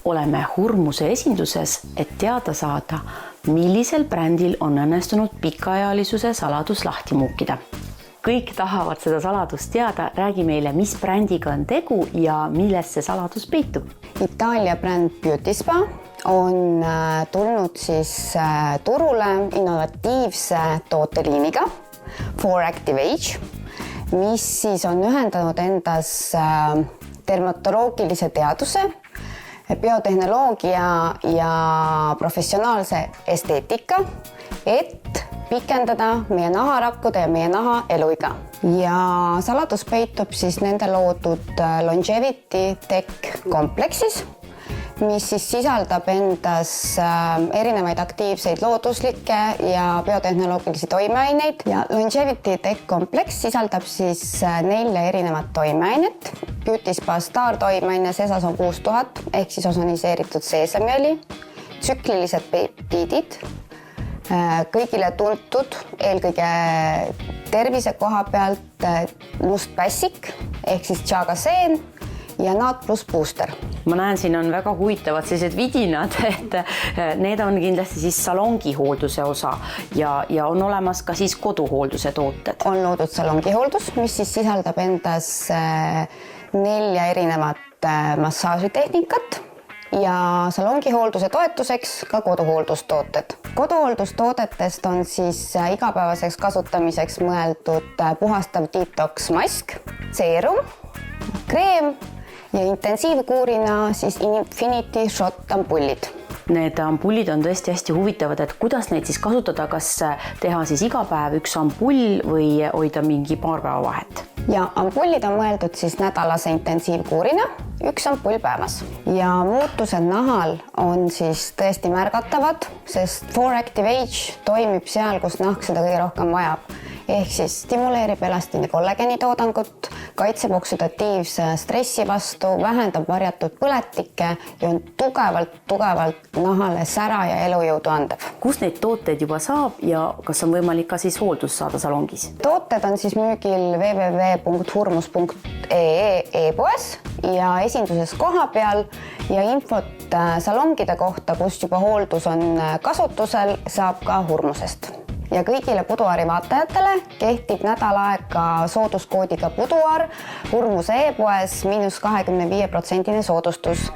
oleme Hurmuse esinduses, et teada saada, millisel brändil on õnnestunud pikaajalisuse saladus lahti muukida. Kõik tahavad seda saladust teada, räägi meile, mis brändiga on tegu ja milles see saladus peitub. Itaalia bränd Beauty Spa on tulnud siis turule innovatiivse tooteliiniga For Active Age, mis siis on ühendanud endas dermatoloogilise teaduse, biotehnoloogia ja professionaalse esteetika, et pikendada meie naharakkude ja meie naha eluiga. Ja saladus peitub siis nende loodud Longevity Tech kompleksis, mis siis sisaldab endas erinevaid aktiivseid looduslikke ja biotehnoloogilisi toimeaineid. Ja Longevity Tech kompleks sisaldab siis 4 erinevat toimeainet. Beauty Spa Star toimeaine sesas on 6000 ehk siis osoniseeritud seesamiõli, tsüklilised peptiidid, kõigile tuntud, eelkõige tervise koha pealt must pässik ehk siis chagaseen ja NAD+ booster. Ma näen, siin on väga huvitavad sellised vidinad, et need on kindlasti siis salongihoolduse osa ja on olemas ka siis koduhoolduse tooted. On loodud salongihooldus, mis siis sisaldab endas 4 erinevat massaažitehnikat ja salongihoolduse toetuseks ka koduhooldustooted. Koduhooldustoodetest on siis igapäevaseks kasutamiseks mõeldud puhastav detox mask, seerum, kreem ja intensiivkuurina siis Infinity Shot ampullid. Need ampullid on tõesti hästi huvitavad, et kuidas neid siis kasutada, kas teha siis iga päev üks ampull või hoida mingi paar päeva vahet? Ja ampullid on mõeldud siis nädalase intensiivkuurina, üks ampull päevas. Ja muutused nahal on siis tõesti märgatavad, sest For Active Age toimib seal, kus nahk seda kõige rohkem vajab. Ehk siis stimuleerib elastina kollageni toodangut, kaitseb oksidatiivse stressi vastu, vähendab varjatud põletikke ja on tugevalt nahale sära ja elujõudu andev. Kus neid tooteid juba saab ja kas on võimalik ka siis hooldus saada salongis? Tooted on siis müügil www.hurmus.ee e-poes ja esinduses koha peal ja infot salongide kohta, kus juba hooldus on kasutusel, saab ka Hurmusest. Ja kõigile Buduari vaatajatele kehtib nädal aega sooduskoodiga Buduar Hurmuse e-poes -25% soodustus.